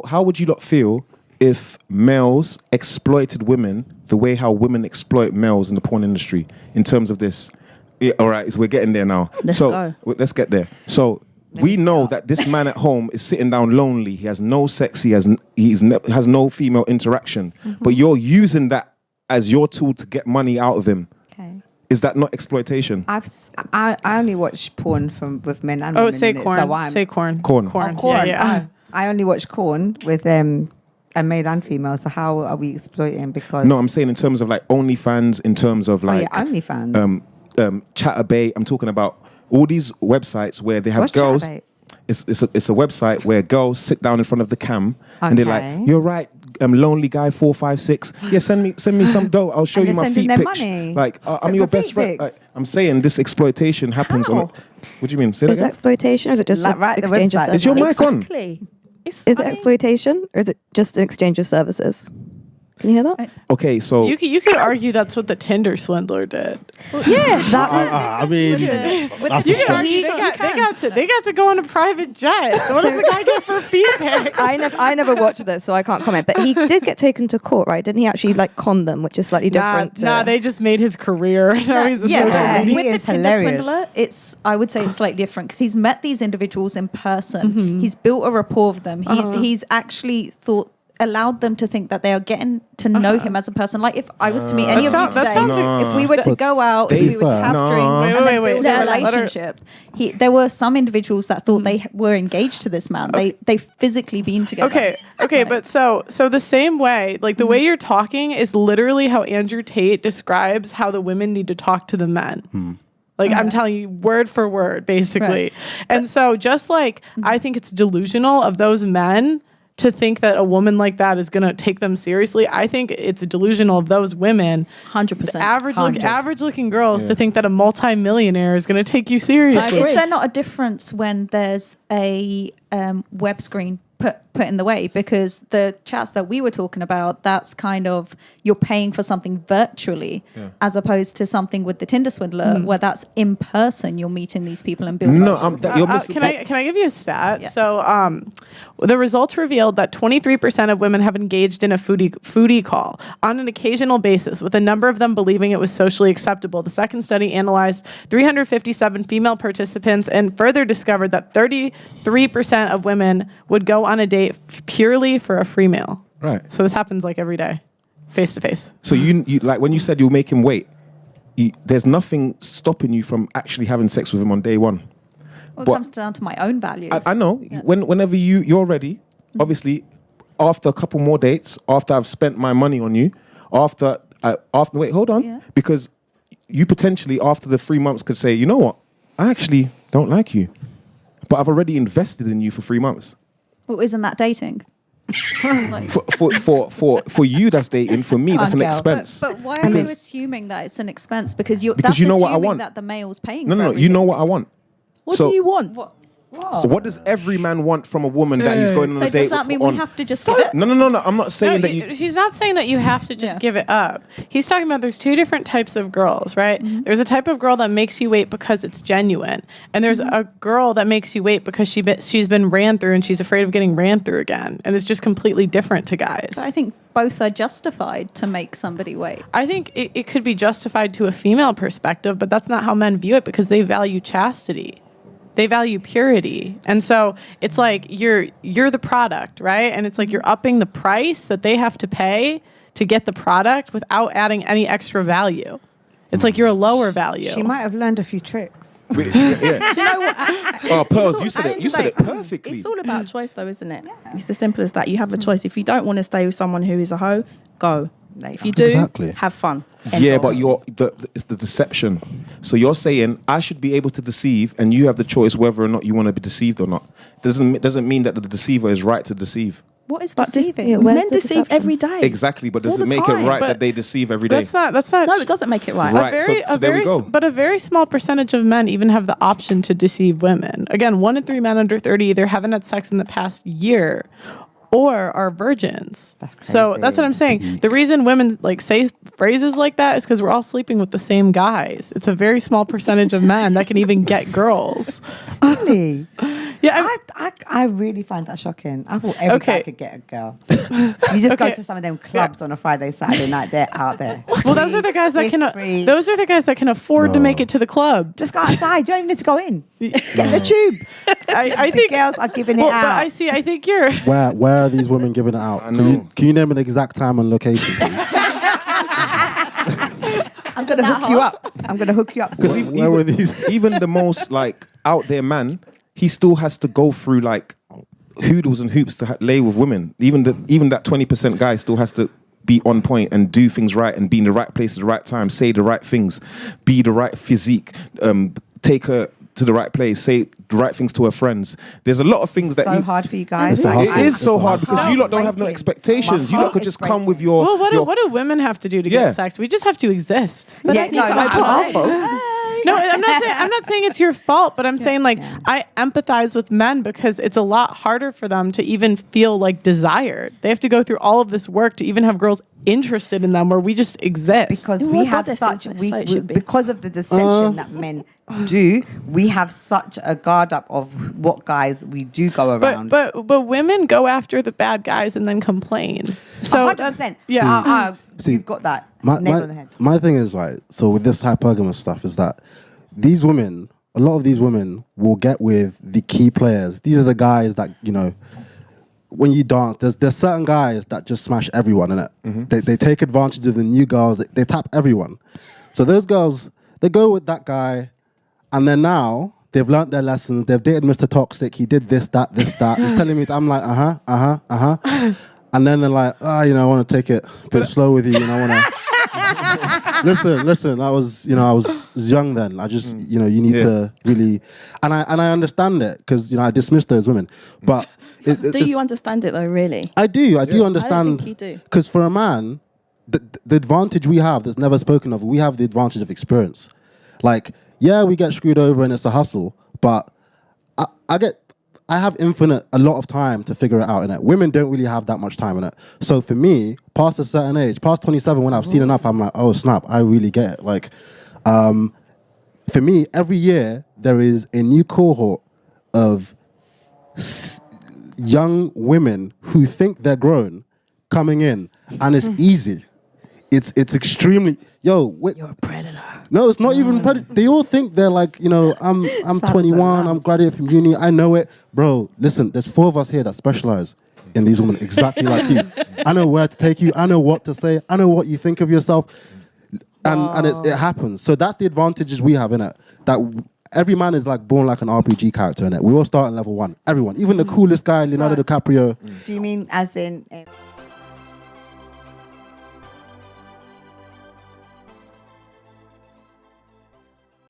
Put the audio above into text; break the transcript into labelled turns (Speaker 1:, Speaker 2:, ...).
Speaker 1: How would you lot feel if males exploited women the way how women exploit males in the porn industry in terms of this? Yeah, all right, so we're getting there now. Let's get there. So we know that this man at home is sitting down lonely. He has no sex. He has no female interaction. But you're using that as your tool to get money out of him. Okay. Is that not exploitation?
Speaker 2: I only watch porn with men and women.
Speaker 3: Say corn. Say corn.
Speaker 1: Corn.
Speaker 2: Corn.
Speaker 3: Yeah.
Speaker 2: I only watch corn with a male and female. So how are we exploiting? Because
Speaker 1: no, I'm saying in terms of like OnlyFans, in terms of like
Speaker 2: OnlyFans.
Speaker 1: Chatterbait. I'm talking about all these websites where they have girls. It's a website where girls sit down in front of the cam and they're like, "You're right, lonely guy 456. Yeah, send me some dough. I'll show you my feet pics. Like I'm your best friend." I'm saying this exploitation happens on. What do you mean? Say that again?
Speaker 4: Is it exploitation or is it just exchange of services?
Speaker 1: Is your mic on?
Speaker 4: Is it exploitation or is it just an exchange of services? Can you hear that?
Speaker 1: Okay, so
Speaker 3: you could argue that's what the Tinder swindler did.
Speaker 4: Well, yes, that was.
Speaker 5: I mean, that's
Speaker 3: you can argue they got to go on a private jet. What does the guy get for feet pics?
Speaker 4: I never watched this, so I can't comment. But he did get taken to court, right? Didn't he actually like con them, which is slightly different?
Speaker 3: They just made his career. Now he's a social media.
Speaker 6: With the Tinder swindler, I would say it's slightly different because he's met these individuals in person. He's built a rapport with them. He's actually allowed them to think that they are getting to know him as a person. Like if I was to meet any of you today, if we were to go out, if we were to have drinks and then build a relationship, there were some individuals that thought they were engaged to this man. They physically been together.
Speaker 3: Okay, but so the same way, like the way you're talking is literally how Andrew Tate describes how the women need to talk to the men. Like I'm telling you word for word, basically. Right. And so just like I think it's delusional of those men to think that a woman like that is going to take them seriously. I think it's delusional of those women,
Speaker 6: 100%,
Speaker 3: average looking girls, to think that a multi-millionaire is going to take you seriously.
Speaker 6: Is there not a difference when there's a web screen put in the way? Because the chats that we were talking about, that's kind of you're paying for something virtually as opposed to something with the Tinder swindler where that's in person. You're meeting these people and building.
Speaker 3: Can I give you a stat? Yeah. So the results revealed that 23% of women have engaged in a foodie call on an occasional basis, with a number of them believing it was socially acceptable. The second study analyzed 357 female participants and further discovered that 33% of women would go on a date purely for a free meal.
Speaker 1: Right.
Speaker 3: So this happens like every day, face to face.
Speaker 1: So you like when you said you'll make him wait, there's nothing stopping you from actually having sex with him on day one.
Speaker 6: Well, it comes down to my own values.
Speaker 1: I know. Yeah. Whenever you're ready, obviously, after a couple more dates, after I've spent my money on you, wait, hold on. Yeah. Because you potentially, after the 3 months, could say, you know what? I actually don't like you. But I've already invested in you for 3 months.
Speaker 6: Well, isn't that dating?
Speaker 1: For you, that's dating. For me, that's an expense.
Speaker 6: But why are you assuming that it's an expense? Because you
Speaker 1: know what I want.
Speaker 6: That the male's paying.
Speaker 1: No, you know what I want.
Speaker 5: What do you want?
Speaker 1: So what does every man want from a woman that he's going on a date?
Speaker 6: So does that mean we have to just give it?
Speaker 1: No. I'm not saying that you...
Speaker 3: She's not saying that you have to just give it up. He's talking about there's two different types of girls, right? Mm-hmm. There's a type of girl that makes you wait because it's genuine. And there's a girl that makes you wait because she's been ran through and she's afraid of getting ran through again. And it's just completely different to guys.
Speaker 6: So I think both are justified to make somebody wait.
Speaker 3: I think it could be justified to a female perspective, but that's not how men view it because they value chastity. They value purity. And so it's like you're the product, right? And it's like you're upping the price that they have to pay to get the product without adding any extra value. It's like you're a lower value.
Speaker 2: She might have learned a few tricks.
Speaker 5: Do you know what?
Speaker 1: Pearls, you said it perfectly.
Speaker 5: It's all about choice though, isn't it? Yeah. It's as simple as that. You have a choice. If you don't want to stay with someone who is a hoe, go. If you do, have fun.
Speaker 1: Yeah, but it's the deception. So you're saying I should be able to deceive, and you have the choice whether or not you want to be deceived or not. Doesn't mean that the deceiver is right to deceive.
Speaker 6: What is deceiving?
Speaker 5: Men deceive every day.
Speaker 1: Exactly, but does it make it right that they deceive every day?
Speaker 3: That's not.
Speaker 5: No, it doesn't make it right.
Speaker 1: Right. So there we go.
Speaker 3: But a very small percentage of men even have the option to deceive women. Again, 1 in 3 men under 30 either haven't had sex in the past year or are virgins. So that's what I'm saying. The reason women say phrases like that is because we're all sleeping with the same guys. It's a very small percentage of men that can even get girls.
Speaker 2: Really?
Speaker 3: Yeah,
Speaker 2: I really find that shocking. I thought every guy could get a girl. You just go to some of them clubs on a Friday, Saturday night. They're out there.
Speaker 3: Well, those are the guys that can. Those are the guys that can afford to make it to the club.
Speaker 2: Just go outside. You don't even need to go in. Get the tube.
Speaker 3: I think
Speaker 2: girls are giving it out.
Speaker 3: But I think you're.
Speaker 7: Where are these women giving it out? Can you name an exact time and location, please?
Speaker 2: I'm going to hook you up. I'm going to hook you up.
Speaker 1: Because even the most like out there man, he still has to go through like hoodles and hoops to lay with women. Even that 20% guy still has to be on point and do things right and be in the right place at the right time, say the right things, be the right physique, take her to the right place, say the right things to her friends. There's a lot of things that
Speaker 2: so hard for you guys.
Speaker 1: It is so hard because you lot don't have no expectations. You lot could just come with your.
Speaker 3: Well, what do women have to do to get sex? We just have to exist.
Speaker 2: But yeah,
Speaker 3: no, I'm not saying it's your fault, but I'm saying like I empathize with men because it's a lot harder for them to even feel like desired. They have to go through all of this work to even have girls interested in them where we just exist.
Speaker 2: Because we have because of the deception that men do, we have such a guard up of what guys we do go around.
Speaker 3: But women go after the bad guys and then complain. So
Speaker 2: 100%. Yeah, you've got that nail on the head.
Speaker 7: My thing is, right, so with this hypergamous stuff is that these women, a lot of these women will get with the key players. These are the guys that, you know, when you dance, there's certain guys that just smash everyone, innit? Mm-hmm. They take advantage of the new girls. They tap everyone. So those girls, they go with that guy, and then now they've learnt their lessons. They've dated Mr. Toxic. He did this, that. He's telling me, I'm like, and then they're like, you know, I want to take it a bit slow with you, and I want to. Listen. I was young then. I just, you know, you need to really, and I understand it because, you know, I dismiss those women, but.
Speaker 5: Do you understand it though, really?
Speaker 7: I do understand.
Speaker 5: I don't think you do.
Speaker 7: Because for a man, the advantage we have that's never spoken of, we have the advantage of experience. Like, yeah, we get screwed over and it's a hustle, but I have a lot of time to figure it out in it. Women don't really have that much time in it. So for me, past a certain age, past 27, when I've seen enough, I'm like, oh snap, I really get it. Like, for me, every year there is a new cohort of young women who think they're grown coming in, and it's easy. It's extremely you're
Speaker 5: a predator.
Speaker 7: No, it's not even predator. They all think they're like, you know, I'm 21, I'm graduated from uni, I know it. Bro, listen, there's 4 of us here that specialize in these women exactly like you. I know where to take you, I know what to say, I know what you think of yourself. And it happens. So that's the advantages we have in it. That every man is like born like an RPG character in it. We all start at level 1. Everyone, even the coolest guy, Leonardo DiCaprio.
Speaker 2: Do you mean as in?